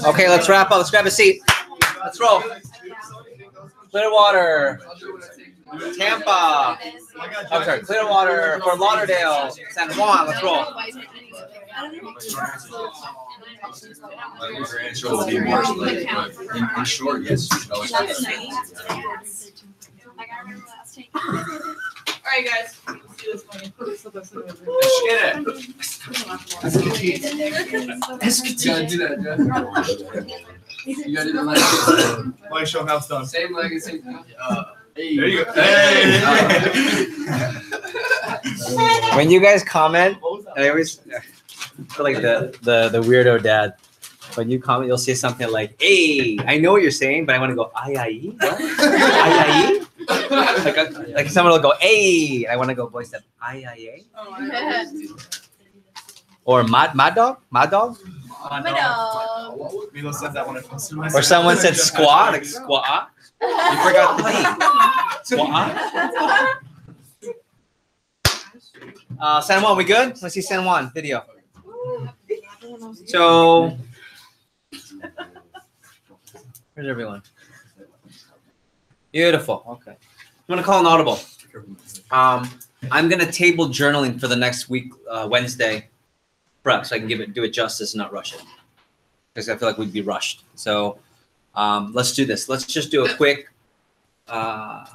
Okay, let's wrap up. Let's grab a seat. Let's roll. Clearwater, Tampa. I'm sorry, Clearwater, Fort Lauderdale, San Juan. Let's roll. In short, yes. All right, guys. Let's do this one. You gotta do that, Jeff. You gotta do the leg. Like show how it's done. Same leg and same time. Hey. There you go. Hey. When you guys comment, I always feel like the weirdo dad. When you comment, you'll say something like, "Hey, I know what you're saying, but I want to go ay what? Ay like someone will go, "Hey," I want to go voice that ay. Or mad dog. Milo said that when I posted my. Or someone said squat, like squat. You forgot the D. Squat. San Juan, we good? Let's see San Juan video. So, where's everyone? Beautiful. Okay. I'm gonna call an audible. I'm gonna table journaling for the next week, Wednesday, prep, so I can do it justice and not rush it, because I feel like we'd be rushed. So, let's do this. Let's just do a quick. How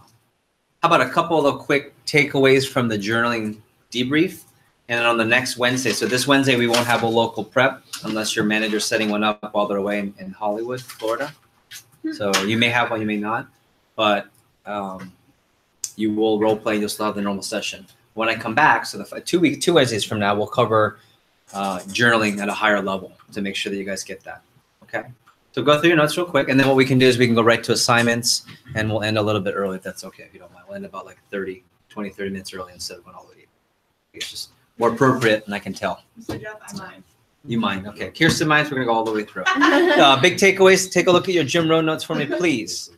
about a couple of quick takeaways from the journaling debrief? And then on the next Wednesday, so this Wednesday we won't have a local prep unless your manager's setting one up while they're away in Hollywood, Florida. So you may have one, you may not, but you will role play. You'll still have the normal session. When I come back, so the 2 Wednesdays from now, we'll cover journaling at a higher level to make sure that you guys get that. Okay. So go through your notes real quick, and then what we can do is we can go right to assignments, and we'll end a little bit early if that's okay, if you don't mind. We'll end about like 30 minutes early instead of going all the way. It's just more appropriate, and I can tell. So Jeff, I mind. You mind? Okay. Kirsten minds. We're gonna go all the way through. Big takeaways. Take a look at your Jim Rohn notes for me, please.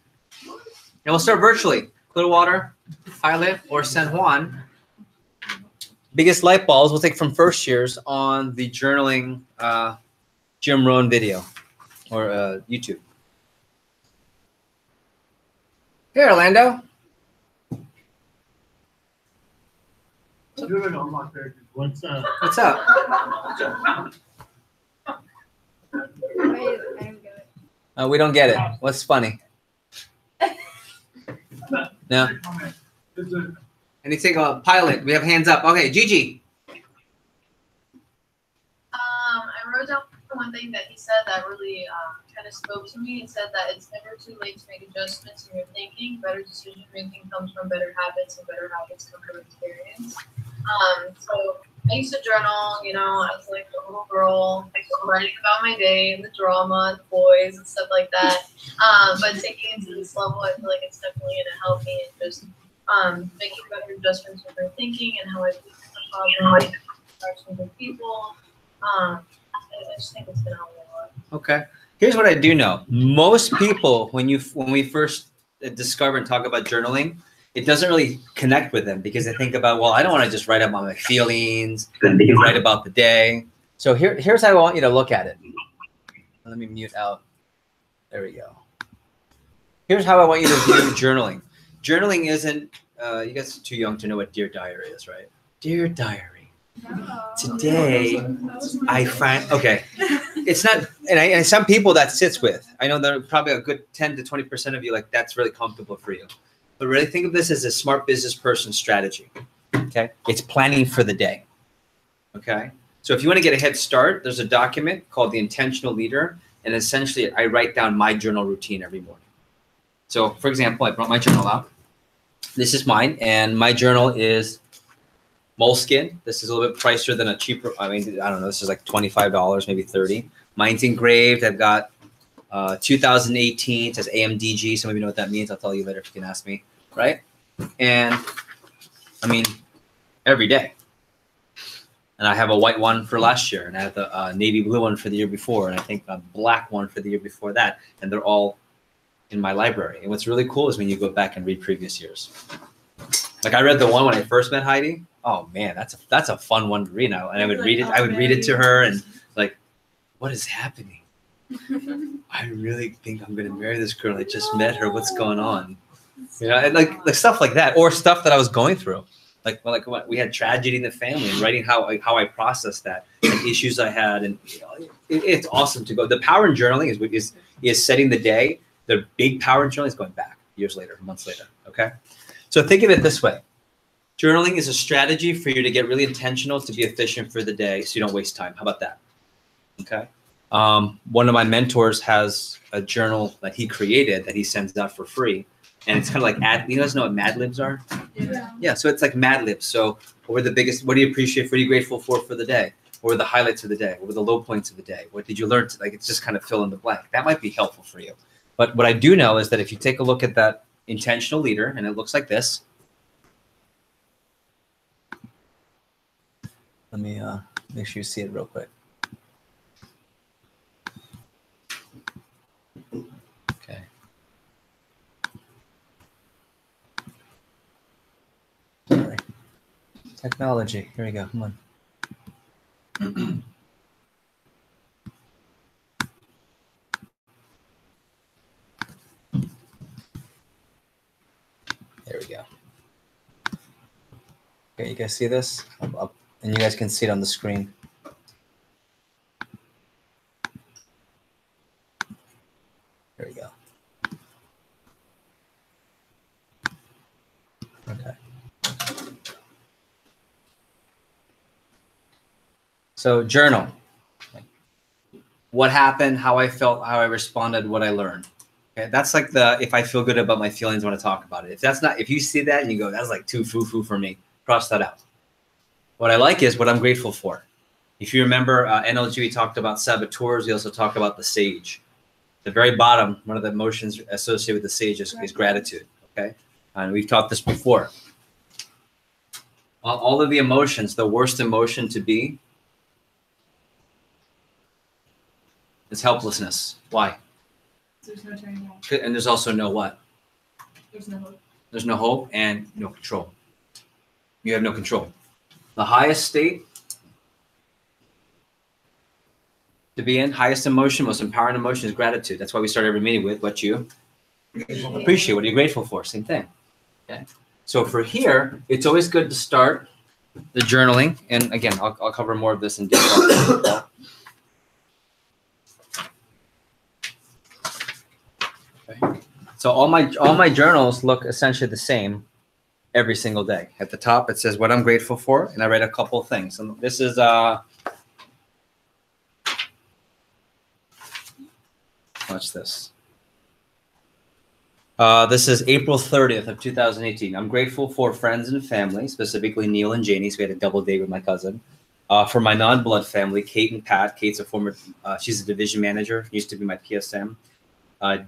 And we'll start virtually. Clearwater, Pilot, or San Juan. Biggest light bulbs we'll take from first years on the journaling Jim Rohn video or YouTube. Here, Orlando. What's up? What's up? We don't get it. What's funny? No. Anything about Pilot? We have hands up. Okay, Gigi. I wrote down one thing that he said that really kind of spoke to me. He said that it's never too late to make adjustments in your thinking. Better decision making comes from better habits, and better habits come from experience. So I used to journal, you know, as like a little girl, like writing about my day and the drama, the boys and stuff like that. But taking it to this level, I feel like it's definitely going to help me and just making better adjustments with my thinking and how I think about interactions with people. I just think it's going to help me a lot. Okay. Here's what I do know. Most people, when we first discover and talk about journaling, it doesn't really connect with them because they think about, well, I don't want to just write about my feelings, write about the day. So here's how I want you to look at it. Let me mute out. There we go. Here's how I want you to view journaling. Journaling isn't, you guys are too young to know what Dear Diary is, right? Dear Diary, today I find, okay. It's not, and some people that sits with, I know there are probably a good 10 to 20% of you, like that's really comfortable for you. But really think of this as a smart business person strategy, okay? It's planning for the day, okay? So if you want to get a head start, there's a document called The Intentional Leader, and essentially I write down my journal routine every morning. So for example, I brought my journal out. This is mine, and my journal is Moleskine. This is a little bit pricier than a cheaper, I mean, I don't know, this is like $25, maybe 30. Mine's engraved, I've got 2018, it says AMDG. Some of you know what that means. I'll tell you later if you can ask me, right? And I mean, every day. And I have a white one for last year, and I have the navy blue one for the year before, and I think a black one for the year before that. And they're all in my library. And what's really cool is when you go back and read previous years. Like I read the one when I first met Heidi. Oh man, that's a fun one to read now. And I would read it. I would read it to her, and like, what is happening? I really think I'm gonna marry this girl. I just met her. What's going on? You know, and like stuff like that, or stuff that I was going through. Like when we had tragedy in the family, and writing how I processed that, and issues I had, and you know, it's awesome to go. The power in journaling is setting the day. The big power in journaling is going back years later, months later. Okay, so think of it this way: journaling is a strategy for you to get really intentional, to be efficient for the day, so you don't waste time. How about that? Okay. One of my mentors has a journal that he created that he sends out for free. And it's kind of like, you guys know what Mad Libs are? Yeah. Yeah, so it's like Mad Libs. So what do you appreciate, what are you grateful for the day? What were the highlights of the day? What were the low points of the day? What did you learn? Like, it's just kind of fill in the blank. That might be helpful for you. But what I do know is that if you take a look at that intentional leader, and it looks like this. Let me make sure you see it real quick. Okay. Sorry. Technology. Here we go. Come on. There we go. Okay, you guys see this? Up, and you guys can see it on the screen. There we go. Okay. So journal. What happened, how I felt, how I responded, what I learned. Okay, that's like if I feel good about my feelings, I want to talk about it. If you see that and you go, that's like too foo-foo for me, cross that out. What I like is what I'm grateful for. If you remember NLG, we talked about saboteurs. We also talked about the sage. The very bottom, one of the emotions associated with the sage is gratitude. Okay, and we've taught this before. All of the emotions, the worst emotion to be is helplessness. Why? There's no turning back. And there's also no what? There's no hope. There's no hope and no control. You have no control. The highest state to be in, highest emotion, most empowering emotion is gratitude. That's why we start every meeting with what you appreciate, what are you grateful for? Same thing. Okay. So for here, it's always good to start the journaling. And again, I'll cover more of this in detail. Okay. So all my journals look essentially the same every single day. At the top, it says what I'm grateful for, and I write a couple of things. And this is watch this. This is April 30th of 2018. I'm grateful for friends and family, specifically Neil and Janie. So we had a double date with my cousin. For my non-blood family, Kate and Pat. Kate's a former, she's a division manager, used to be my PSM.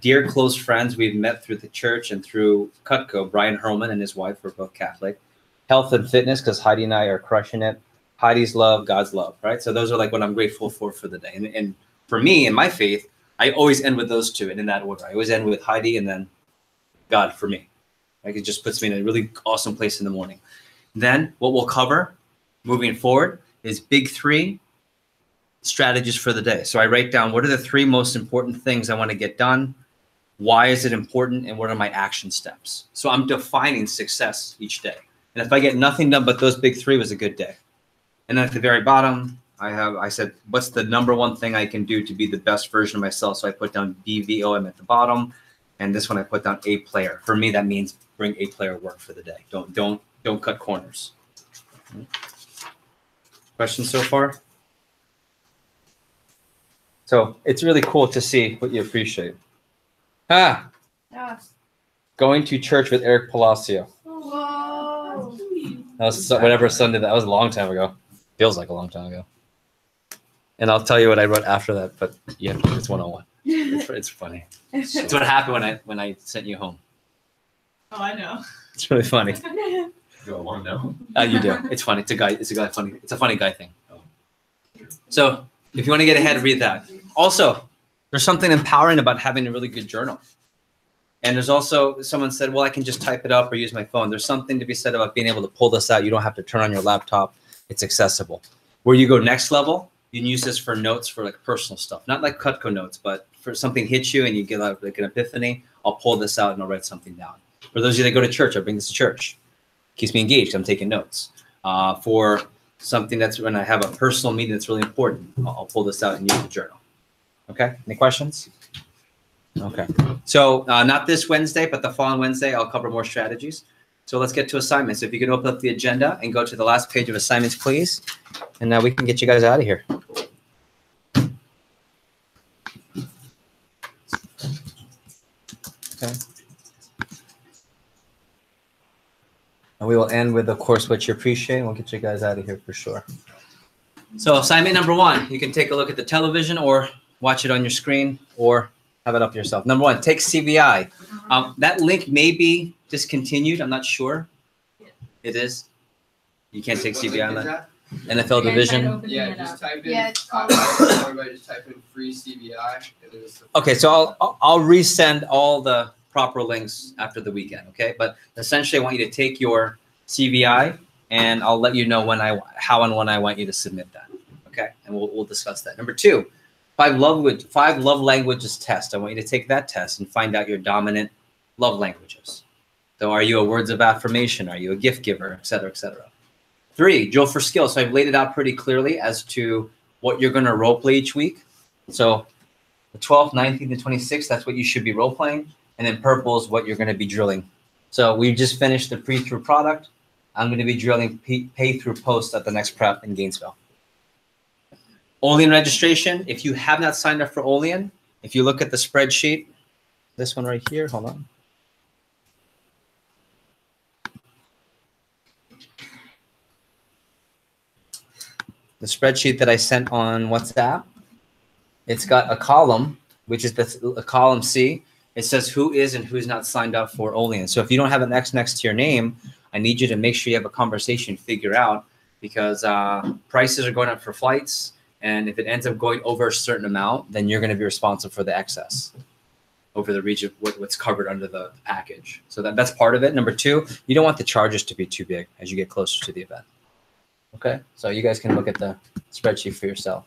Dear close friends we've met through the church and through Cutco, Brian Hurlman and his wife were both Catholic. Health and fitness, because Heidi and I are crushing it. Heidi's love, God's love, right? So those are like what I'm grateful for the day. And for me, in my faith, I always end with those two and in that order. I always end with Heidi and then God for me. Like it just puts me in a really awesome place in the morning. Then what we'll cover moving forward is big three strategies for the day. So I write down what are the three most important things I want to get done, why is it important, and what are my action steps. So I'm defining success each day. And if I get nothing done but those big three, was a good day. And then at the very bottom, I said, what's the number one thing I can do to be the best version of myself? So I put down BVOM at the bottom. And this one I put down A player. For me, that means bring A player work for the day. Don't cut corners. Questions so far? So it's really cool to see what you appreciate. Yeah. Going to church with Eric Palacio. Whoa. That was whatever Sunday that was a long time ago. Feels like a long time ago. And I'll tell you what I wrote after that, but yeah, it's 101. It's funny. It's what happened when I sent you home. Oh, I know. It's really funny. Do I want to know? You do. It's funny. It's a guy funny. It's a funny guy thing. So if you want to get ahead, read that. Also, there's something empowering about having a really good journal. And there's also, someone said, well, I can just type it up or use my phone. There's something to be said about being able to pull this out. You don't have to turn on your laptop. It's accessible. Where you go next level you can use this for notes for like personal stuff, not like Cutco notes, but for something hits you and you get like an epiphany, I'll pull this out and I'll write something down. For those of you that go to church, I bring this to church. Keeps me engaged. I'm taking notes. For something that's when I have a personal meeting that's really important, I'll pull this out and use the journal. Okay. Any questions? Okay. So not this Wednesday, but the following Wednesday, I'll cover more strategies. So let's get to assignments. So if you could open up the agenda and go to the last page of assignments, please. And now we can get you guys out of here. Okay. And we will end with, of course, what you appreciate. And we'll get you guys out of here for sure. So assignment number 1, you can take a look at the television or watch it on your screen or have it up yourself. Number 1, take CVI. That link may be discontinued. I'm not sure. It is. You can't take CVI on that. NFL division. Yeah, just type in. Yeah, it's called. Everybody just type in free CVI. Okay, so I'll resend all the proper links after the weekend. Okay, but essentially, I want you to take your CVI, and I'll let you know how and when I want you to submit that. Okay, and we'll discuss that. Number 2, 5 love languages test. I want you to take that test and find out your dominant love languages. So are you a words of affirmation? Are you a gift giver, et cetera, et cetera? 3, drill for skill. So I've laid it out pretty clearly as to what you're going to role play each week. So the 12th, 19th, and 26th, that's what you should be role playing. And then purple is what you're going to be drilling. So we just finished the pre-through product. I'm going to be drilling pay through post at the next prep in Gainesville. Olean registration. If you have not signed up for Olean, if you look at the spreadsheet, this one right here, hold on. The spreadsheet that I sent on WhatsApp, it's got a column, which is a column C. It says who is and who's not signed up for Olean. So if you don't have an X next to your name, I need you to make sure you have a conversation, figure out, because prices are going up for flights. And if it ends up going over a certain amount, then you're going to be responsible for the excess over the region of what's covered under the package. So that's part of it. Number 2, you don't want the charges to be too big as you get closer to the event. Okay, so you guys can look at the spreadsheet for yourself.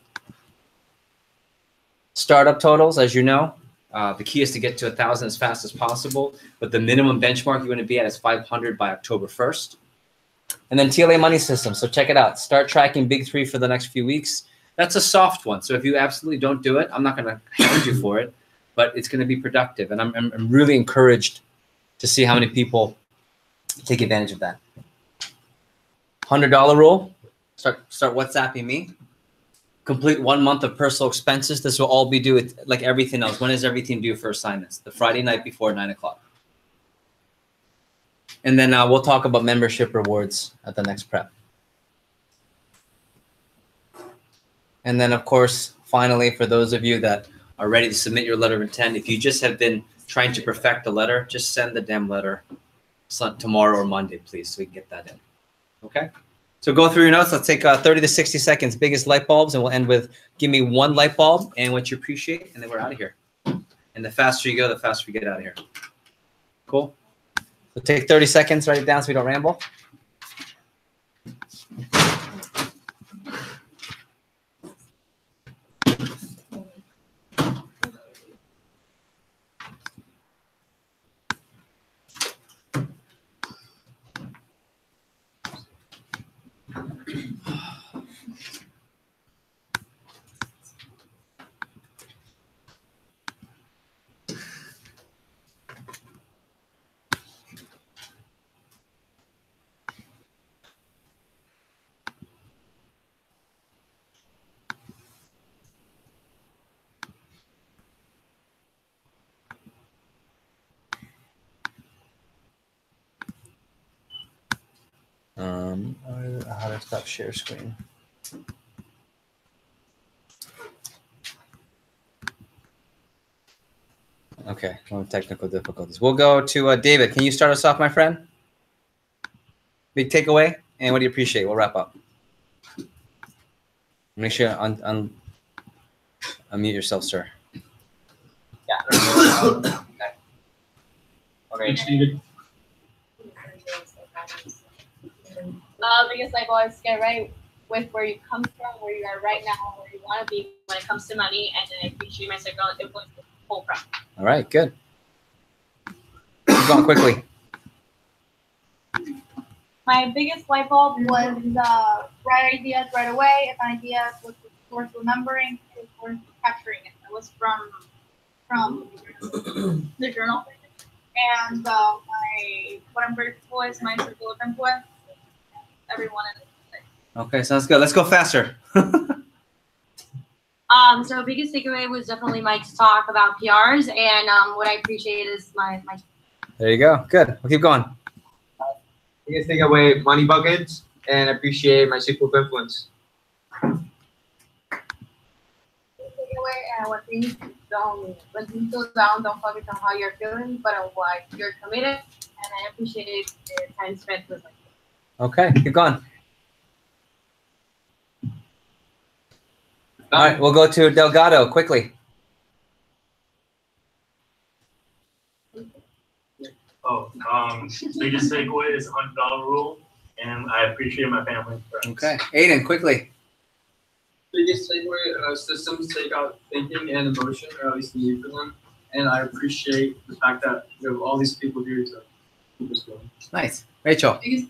Startup totals, as you know, the key is to get to 1,000 as fast as possible, but the minimum benchmark you want to be at is 500 by October 1st. And then TLA money system. So check it out. Start tracking Big 3 for the next few weeks. That's a soft one. So if you absolutely don't do it, I'm not going to hound you for it, but it's going to be productive. And I'm really encouraged to see how many people take advantage of that. $100 rule. Start WhatsApping me. Complete 1 month of personal expenses. This will all be due like everything else. When is everything due for assignments? The Friday night before 9 o'clock. And then we'll talk about membership rewards at the next prep. And then, of course, finally, for those of you that are ready to submit your letter of intent, if you just have been trying to perfect the letter, just send the damn letter tomorrow or Monday, please, so we can get that in. Okay? So go through your notes. Let's take 30 to 60 seconds, biggest light bulbs, and we'll end with give me 1 light bulb and what you appreciate, and then we're out of here. And the faster you go, the faster we get out of here. Cool? So take 30 seconds, write it down so we don't ramble. How to stop share screen. Okay, no technical difficulties. We'll go to David. Can you start us off, my friend? Big takeaway, and what do you appreciate? We'll wrap up. Make sure unmute yourself, sir. Yeah. Okay. David. Biggest light bulb I get right with where you come from, where you are right now, where you want to be when it comes to money, and then I appreciate my second influence the whole process. All right, good. Keep going quickly. My biggest light bulb was right ideas right away. If an idea was worth remembering, it was worth capturing it. It was from the journal. And what I'm grateful is my circle of influence. Everyone in it. Okay, sounds good. Let's go faster. So biggest takeaway was definitely Mike's talk about PRs, and what I appreciate is my. There you go. Good. We'll keep going. Biggest takeaway, money buckets, and appreciate my circle of influence. Takeaway, and when things go down, don't focus on how you're feeling, but on why you're committed, and I appreciate the time spent with. Okay, keep going. All right, we'll go to Delgado quickly. Biggest takeaway is $100 rule, and I appreciate my family and friends. Okay, Aiden, quickly. Biggest takeaway, systems take out thinking and emotion, or at least the need for them. And I appreciate the fact that you have all these people here to keep us going. Nice. Rachel. Biggest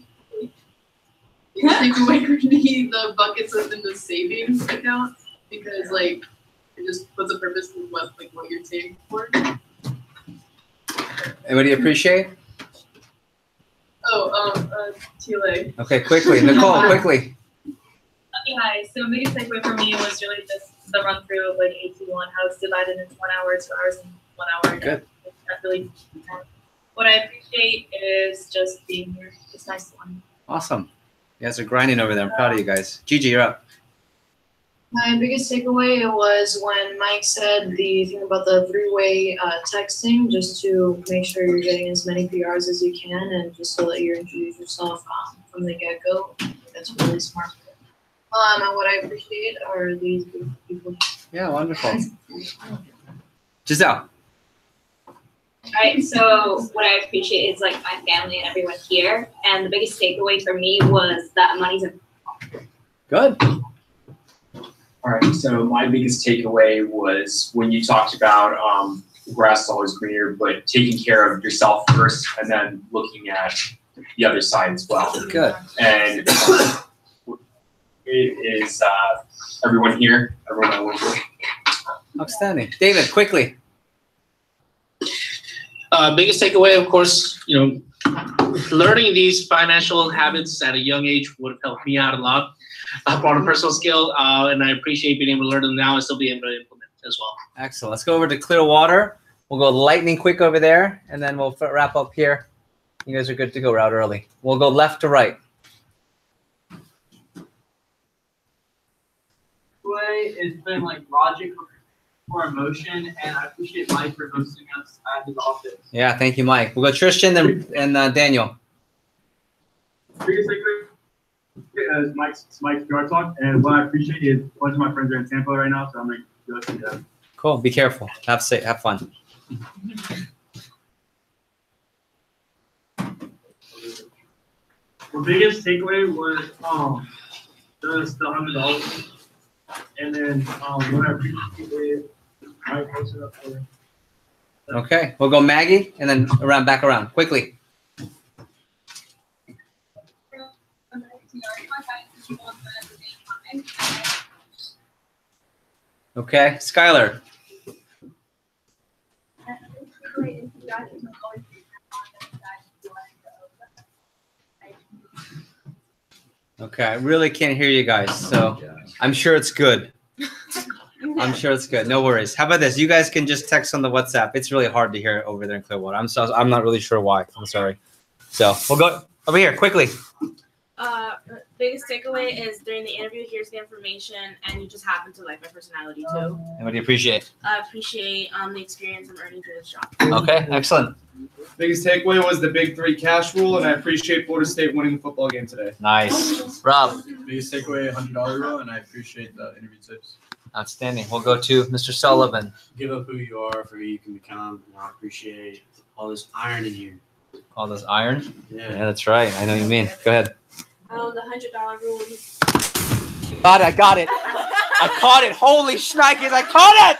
takeaway would be the buckets within the savings account, because like it just puts a purpose in what you're saving for. Anybody appreciate? TLA. Okay, quickly. Nicole, quickly. Okay, hi. So biggest takeaway for me was really just the run through of like AT1, how it's divided into 1 hour, 2 hours, and 1 hour. Good. That really, what I appreciate is just being here. It's nice to learn. Awesome. You guys are grinding over there. I'm proud of you guys. Gigi, you're up. My biggest takeaway was when Mike said the thing about the three-way texting, just to make sure you're getting as many PRs as you can, and just so that you introduce yourself from the get-go. That's really smart. And what I appreciate are these beautiful people. Yeah, wonderful. Giselle. All right, so what I appreciate is like my family and everyone here, and the biggest takeaway for me was that money's important. Good. All right, so my biggest takeaway was when you talked about the grass is always greener, but taking care of yourself first and then looking at the other side as well. Good. And it is everyone here, everyone I work with. Outstanding. David, quickly. Biggest takeaway, of course, learning these financial habits at a young age would have helped me out a lot on a personal scale, and I appreciate being able to learn them now and still be able to implement as well. Excellent. Let's go over to Clearwater. We'll go lightning quick over there, and then we'll wrap up here. You guys are good to go. We're out early. We'll go left to right. It's been like logic or emotion, and I appreciate Mike for hosting us at his office. Yeah, thank you, Mike. We'll go Tristan and Daniel. Biggest takeaway is Mike's PR talk, and what I appreciate is a bunch of my friends are in Tampa right now, so I'm like, go see them. Cool. Be careful. Have fun. The biggest takeaway was just the $100, and then what I appreciated Mike posted up there. Okay, we'll go Maggie and then back around quickly. Okay, Skylar. Okay, I really can't hear you guys, so I'm sure it's good. I'm sure it's good. No worries. How about this? You guys can just text on the WhatsApp. It's really hard to hear over there in Clearwater. I'm not really sure why. I'm sorry. So we'll go over here quickly. Biggest takeaway is during the interview, here's the information, and you just happen to like my personality too. And what do you appreciate? I appreciate the experience I'm earning through this job. Okay, excellent. Biggest takeaway was the big three cash rule, and I appreciate Florida State winning the football game today. Nice. Rob. Biggest takeaway, $100 rule, and I appreciate the interview tips. Outstanding. We'll go to Mr. Sullivan. Give up who you are for who you can become, and I appreciate all this iron in you. All this iron? Yeah. Yeah, that's right. I know what you mean. Go ahead. The $100 rule. God, I got it. I caught it. Holy shnikes, I caught it.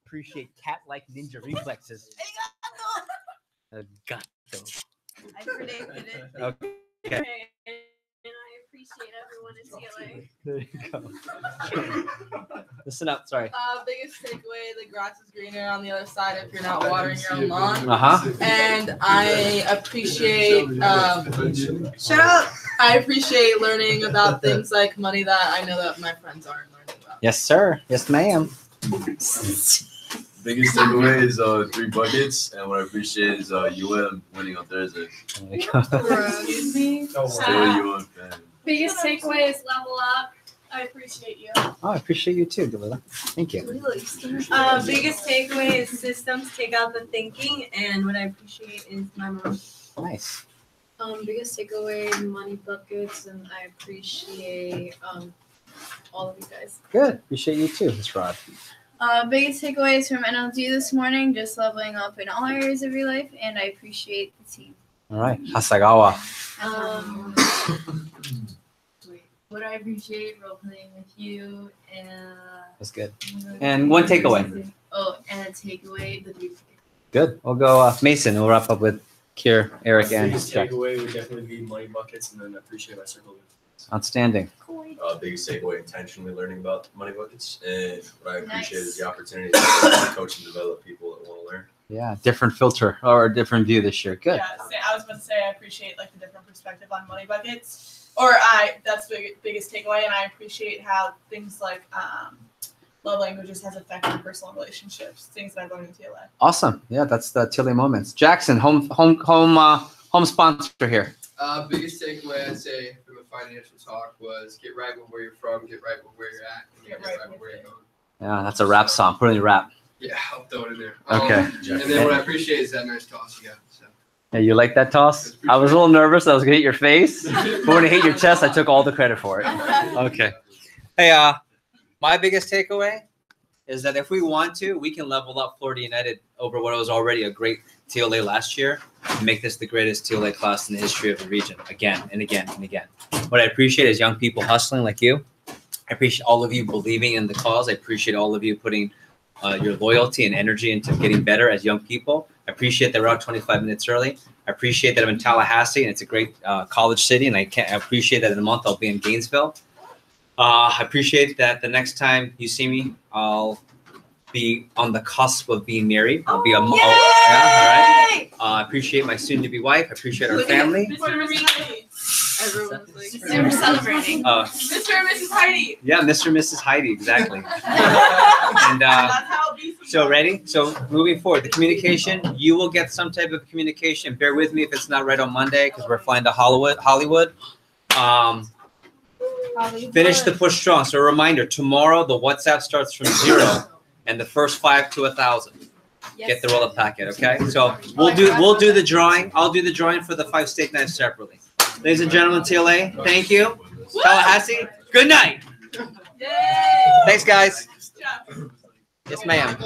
Appreciate cat-like ninja reflexes. Got those. I predicted it. Okay. And I appreciate everyone in TLA. There you go. Listen up. Sorry. Biggest takeaway: the grass is greener on the other side if you're not watering your own lawn. Uh-huh. And I appreciate. Shut up. I appreciate learning about things like money that I know that my friends aren't learning about. Yes, sir. Yes, ma'am. Biggest takeaway is 3 buckets, and what I appreciate is UM winning on Thursday. Excuse me. Still a UM fan. Biggest takeaway is level up. I appreciate you. Oh, I appreciate you too, Galila. Thank you. Biggest takeaway is systems take out the thinking, and what I appreciate is my mom. Nice. Biggest takeaway, money buckets, and I appreciate all of you guys. Good. Appreciate you too, Miss Rod. Biggest takeaways from NLG this morning, just leveling up in all areas of your life, and I appreciate the team. All right. Hasagawa. What I appreciate, role playing with you, and That's good. And one takeaway. oh, and a takeaway, the 3 Good. We'll go Mason. We'll wrap up with Kier, Eric, and biggest Jack. takeaway would definitely be money buckets, and then appreciate my circle. Outstanding. Biggest takeaway: intentionally learning about money buckets, and what I appreciate is the opportunity to coach and develop people that want to learn. Yeah, different filter or a different view this year. Good. Yeah, I was about to say I appreciate like the different perspective on money buckets. That's the biggest takeaway, and I appreciate how things like love languages has affected personal relationships, things that I've learned in TLA. Awesome. Yeah, that's the TLA moments. Jackson, home sponsor here. Biggest takeaway I'd say from the financial talk was get right with where you're from, get right with where you're at, and get right with where you're going. Yeah, that's a rap song. Put it in your rap. Yeah, I'll throw it in there. Okay. And then what I appreciate is that nice toss you got. So. Yeah, you like that toss? I was a little nervous. I was gonna hit your face, but when I hit your chest, I took all the credit for it. Okay. Hey, my biggest takeaway is that if we want to, we can level up Florida United over what was already a great TLA last year and make this the greatest TLA class in the history of the region again and again and again. What I appreciate is young people hustling like you. I appreciate all of you believing in the cause. I appreciate all of you putting your loyalty and energy into getting better as young people. I appreciate that we're out 25 minutes early. I appreciate that I'm in Tallahassee and it's a great college city, and I appreciate that in a month I'll be in Gainesville. I appreciate that the next time you see me, I'll be on the cusp of being married. I'll be a mom. Yeah, all right. I appreciate my soon-to-be wife. I appreciate our family. Everyone's like, we're celebrating. Mr. and Mrs. Heidi. Yeah, Mr. and Mrs. Heidi, exactly. And so ready? So moving forward, the communication, you will get some type of communication. Bear with me if it's not right on Monday because we're flying to Hollywood. Finish the push strong. So a reminder, tomorrow the WhatsApp starts from 0 and the first 5 to 1,000. Get the roll-up packet, okay? So we'll do the drawing. I'll do the drawing for the 5 steak knives separately. Ladies and gentlemen, TLA, thank you. Tallahassee, good night. Thanks, guys. Yes, ma'am.